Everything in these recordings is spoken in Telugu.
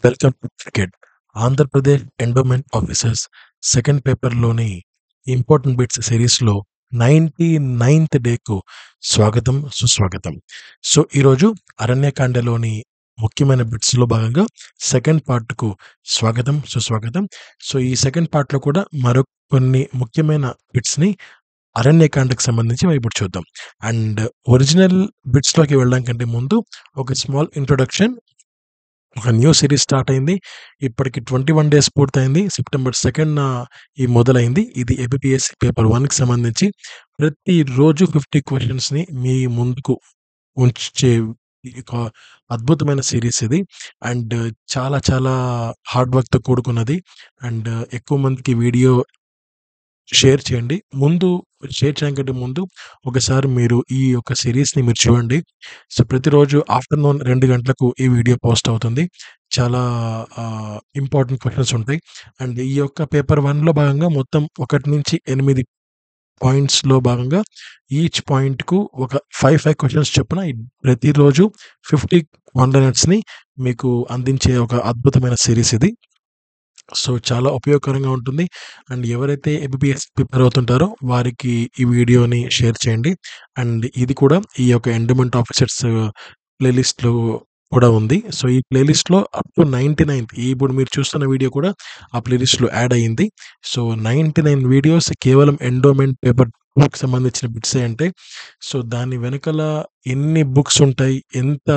Welcome to cricket. Andhra Pradesh endowment officers second పేపర్‌లోని important bits సిరీస్‌లో 99థ్ డేకు స్వాగతం, సుస్వాగతం. సో, ఈరోజు అరణ్యకాండలోని ముఖ్యమైన బిట్స్‌లో భాగంగా సెకండ్ పార్ట్‌కు స్వాగతం, సుస్వాగతం. సో, ఈ సెకండ్ పార్ట్‌లో కూడా మరో కొన్ని ముఖ్యమైన బిట్స్‌ని అరణ్యకాండకు సంబంధించి మనం ఇప్పుడు చూద్దాం. అండ్ ఒరిజినల్ బిట్స్‌లోకి వెళ్ళడం కంటే ముందు ఒక స్మాల్ ఇంట్రొడక్షన్. ఒక న్యూ సిరీస్ స్టార్ట్ అయింది. ఇప్పటికి 21 డేస్ పూర్తయింది. సెప్టెంబర్ 2న ఈ మొదలైంది. ఇది ఏపీపీఎస్సీ పేపర్ 1కి సంబంధించి ప్రతిరోజు 50 క్వెషన్స్‌ని మీ ముందుకు ఉంచే ఒక అద్భుతమైన సిరీస్ ఇది. అండ్ చాలా చాలా హార్డ్ వర్క్‌తో కూడుకున్నది. అండ్ ఎక్కువ మందికి వీడియో షేర్ చేయండి. షేర్ చేయడం కంటే ముందు ఒకసారి మీరు ఈ యొక్క సీరీస్‌ని మీరు చూడండి. సో, ప్రతిరోజు ఆఫ్టర్‌నూన్ 2 గంటలకు ఈ వీడియో పోస్ట్ అవుతుంది. చాలా ఇంపార్టెంట్ క్వెషన్స్ ఉంటాయి. అండ్ ఈ యొక్క పేపర్ 1లో భాగంగా మొత్తం 1-8 పాయింట్స్‌లో భాగంగా ఈచ్ పాయింట్‌కు ఒక 5 క్వెషన్స్ చొప్పున ప్రతిరోజు 50 కాంటెంట్స్‌ని మీకు అందించే ఒక అద్భుతమైన సీరీస్ ఇది. సో, చాలా ఉపయోగకరంగా ఉంటుంది. అండ్ ఎవరైతే ఎంబీబీఎస్ ప్రిపేర్ అవుతుంటారో వారికి ఈ వీడియోని షేర్ చేయండి. అండ్ ఇది కూడా ఈ యొక్క ఎండోమెంట్ ఆఫీసర్స్ ప్లేలిస్ట్‌లో కూడా ఉంది. సో, ఈ ప్లేలిస్ట్‌లో అప్ టు 99 ఇప్పుడు మీరు చూస్తున్న వీడియో కూడా ఆ ప్లేలిస్ట్‌లో యాడ్ అయింది. సో, 99 వీడియోస్ కేవలం ఎండోమెంట్ పేపర్ 2కి సంబంధించిన బిట్సే అంటే, సో, దాని వెనకాల ఎన్ని బుక్స్ ఉంటాయి, ఎంత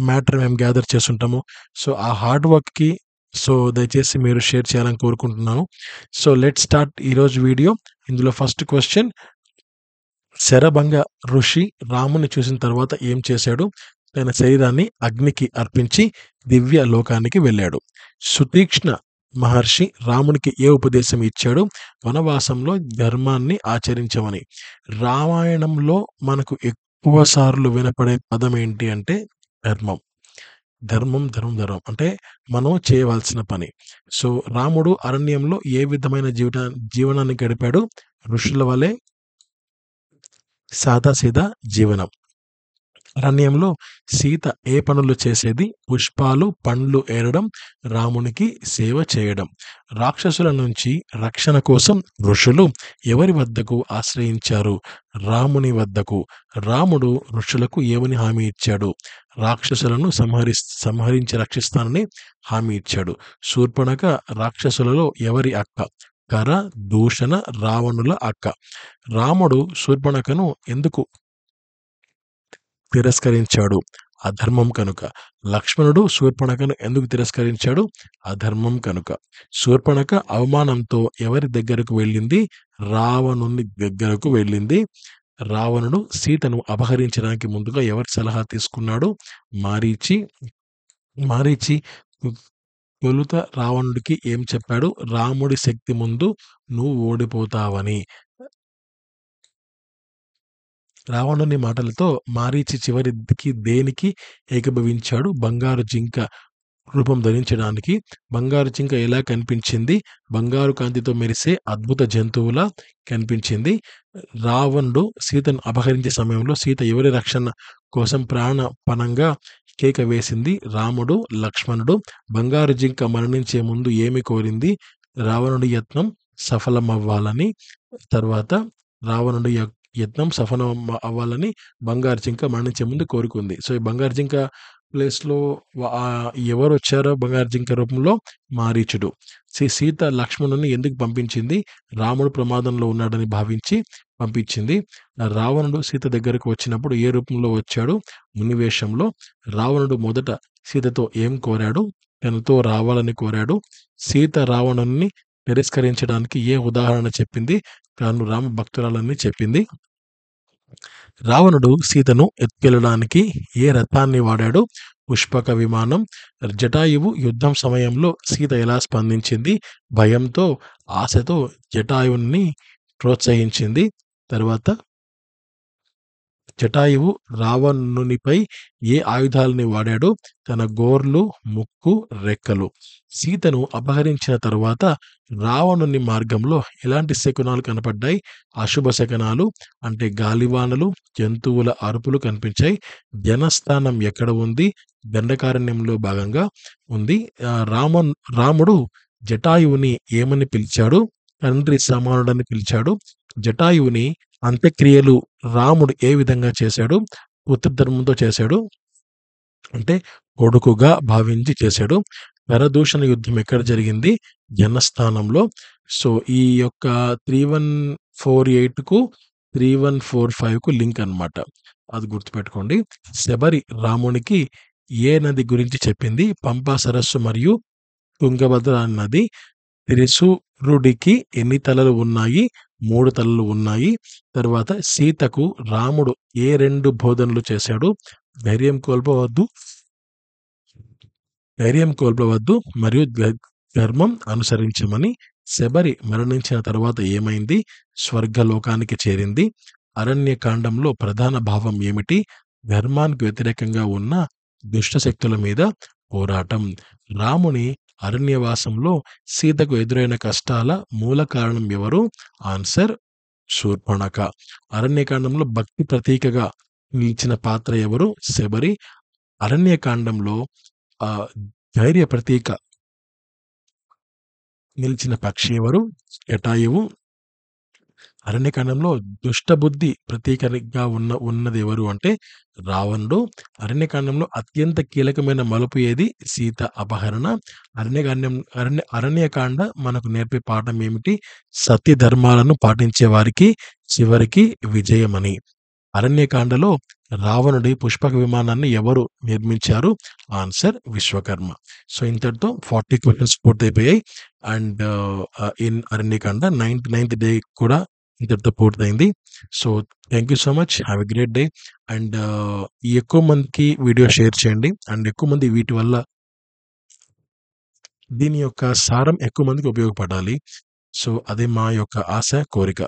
మ్యాటర్ మేము గ్యాదర్ చేసుంటామో, సో, ఆ హార్డ్ వర్క్‌కి దయచేసి మీరు షేర్ చేయాలని కోరుకుంటున్నాను. సో, లెట్స్ స్టార్ట్ ఈరోజు వీడియో. ఇందులో ఫస్ట్ క్వెషన్, శరభంగ ఋషి రాముని చూసిన తర్వాత ఏం చేశాడు? తన శరీరాన్ని అగ్నికి అర్పించి దివ్య లోకానికి వెళ్ళాడు. సుతీక్ష్ణ మహర్షి రామునికి ఏ ఉపదేశం ఇచ్చాడు? వనవాసంలో ధర్మాన్ని ఆచరించమని. రామాయణంలో మనకు ఎక్కువ సార్లు వినపడే పదం ఏంటి అంటే ధర్మం. ధర్మం, ధర్మం, ధర్మం. అంటే మనం చేయవలసిన పని. సో, రాముడు అరణ్యంలో ఏ విధమైన జీవనాన్ని గడిపాడు? ఋషుల వలె సాదాసీదా జీవనం. అరణ్యంలో సీత ఏ పనులు చేసేది? పుష్పాలు, పండ్లు ఏరడం, రామునికి సేవ చేయడం. రాక్షసుల నుంచి రక్షణ కోసం ఋషులు ఎవరి వద్దకు ఆశ్రయించారు? రాముని వద్దకు. రాముడు ఋషులకు ఏమని హామీ ఇచ్చాడు? రాక్షసులను సంహరించి రక్షిస్తానని హామీ ఇచ్చాడు. శూర్పణఖ రాక్షసులలో ఎవరి అక్క? కర, దూషణ, రావణుల అక్క. రాముడు శూర్పణఖను ఎందుకు తిరస్కరించాడు? అధర్మం కనుక. లక్ష్మణుడు శూర్పణఖను ఎందుకు తిరస్కరించాడు? అధర్మం కనుక. శూర్పణఖ అవమానంతో ఎవరి దగ్గరకు వెళ్ళింది? రావణుని దగ్గరకు వెళ్ళింది. రావణుడు సీతను అపహరించడానికి ముందుగా ఎవరి సలహా తీసుకున్నాడు? మారీచి. మారీచి తొలుత రావణుడికి ఏం చెప్పాడు? రాముడి శక్తి ముందు నువ్వు ఓడిపోతావని. రావణుని మాటలతో మారీచి చివరికి దేనికి ఏకీభవించాడు? బంగారు జింక రూపం ధరించడానికి. బంగారు జింక ఎలా కనిపించింది? బంగారు కాంతితో మెరిసే అద్భుత జంతువులా కనిపించింది. రావణుడు సీతను అపహరించే సమయంలో సీత ఎవరి రక్షణ కోసం ప్రాణపణంగా కేక వేసింది? రాముడు, లక్ష్మణుడు. బంగారు జింక మరణించే ముందు ఏమి కోరింది? రావణుడి యత్నం సఫలమవ్వాలని. తర్వాత రావణుడి యత్నం సఫలం అవ్వాలని బంగారు జింక మరణించే ముందు కోరుకుంది. సో, ఈ బంగారు జింక ప్లేస్‌లో ఎవరొచ్చారో బంగారు జింక రూపంలో? మారీచుడు. సీత లక్ష్మణుని ఎందుకు పంపించింది? రాముడు ప్రమాదంలో ఉన్నాడని భావించి పంపించింది. రావణుడు సీత దగ్గరకు వచ్చినప్పుడు ఏ రూపంలో వచ్చాడు? ముని వేషంలో. రావణుడు మొదట సీతతో ఏం కోరాడు? తనతో రావాలని కోరాడు. సీత రావణున్ని తిరస్కరించడానికి ఏ ఉదాహరణ చెప్పింది? తాను రామ భక్తురాలని చెప్పింది. రావణుడు సీతను ఎత్తుకెళ్ళడానికి ఏ రథాన్ని వాడాడు? పుష్పక విమానం. జటాయువు యుద్ధం సమయంలో సీత ఎలా స్పందించింది? భయంతో, ఆశతో జటాయువుని ప్రోత్సహించింది. తర్వాత జటాయువు రావణునిపై ఏ ఆయుధాలని వాడాడు? తన గోర్లు, ముక్కు, రెక్కలు. సీతను అపహరించిన తరువాత రావణుని మార్గంలో ఎలాంటి శకునాలు కనపడ్డాయి? అశుభ శకునాలు, అంటే గాలివానలు, జంతువుల అరుపులు కనిపించాయి. జనస్థానం ఎక్కడ ఉంది? దండకారణ్యంలో భాగంగా ఉంది. రాముడు జటాయువుని ఏమని పిలిచాడు? తండ్రి సమానుడని పిలిచాడు. జటాయువుని అంత్యక్రియలు రాముడు ఏ విధంగా చేశాడు? పుత్రధర్మంతో చేశాడు, అంటే కొడుకుగా భావించి చేశాడు. నరదూషణ యుద్ధం ఎక్కడ జరిగింది? జనస్థానంలో. సో ఈ యొక్క 3148కు 3145కు లింక్ అన్నమాట. అది గుర్తుపెట్టుకోండి. శబరి రామునికి ఏ నది గురించి చెప్పింది? పంపా సరస్సు మరియు తుంగభద్ర నది. త్రిశూరుడికి ఎన్ని తలలు ఉన్నాయి? 3 తలలు ఉన్నాయి. తర్వాత సీతకు రాముడు ఏ 2 బోధనలు చేశాడు? ధైర్యం కోల్పోవద్దు మరియు ధర్మం అనుసరించమని. శబరి మరణించిన తర్వాత ఏమైంది? స్వర్గలోకానికి చేరింది. అరణ్యకాండంలో ప్రధాన భావం ఏమిటి? ధర్మానికి వ్యతిరేకంగా ఉన్న దుష్ట శక్తుల మీద పోరాటం. రాముని అరణ్యవాసంలో సీతకు ఎదురైన కష్టాల మూల కారణం ఎవరు? ఆన్సర్ శూర్పణఖ. అరణ్యకాండంలో భక్తి ప్రతీకగా నిలిచిన పాత్ర ఎవరు? శబరి. అరణ్యకాండంలో ధైర్య ప్రతీక నిలిచిన పక్షి ఎవరు? జటాయువు. అరణ్యకాండంలో దుష్టబుద్ధి ప్రతీకగా ఉన్నది ఎవరు అంటే రావణుడు. అరణ్యకాండంలో అత్యంత కీలకమైన మలుపు ఏది? సీత అపహరణ. అరణ్యకాండ మనకు నేర్పే పాఠం ఏమిటి? సత్య ధర్మాలను పాటించే వారికి చివరికి విజయమని. అరణ్యకాండలో రావణుడి పుష్పక విమానాన్ని ఎవరు నిర్మించారు? ఆన్సర్ విశ్వకర్మ. సో ఇంతటితో 40 క్వశ్చన్స్ పూర్తయిపోయాయి. And in Aranyakanda 99th day కూడా ఇంతటితో పూర్తయింది. So thank you so much. Have a great day. And ఎక్కువ మందికి వీడియో షేర్ చేయండి. అండ్ ఎక్కువ మంది వీటి వల్ల దీని యొక్క సారం ఎక్కువ మందికి ఉపయోగపడాలి. సో అదే మా యొక్క ఆశ, కోరిక.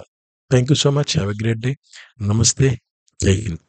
Thank you so much. Have a great day. నమస్తే. జై హింద్.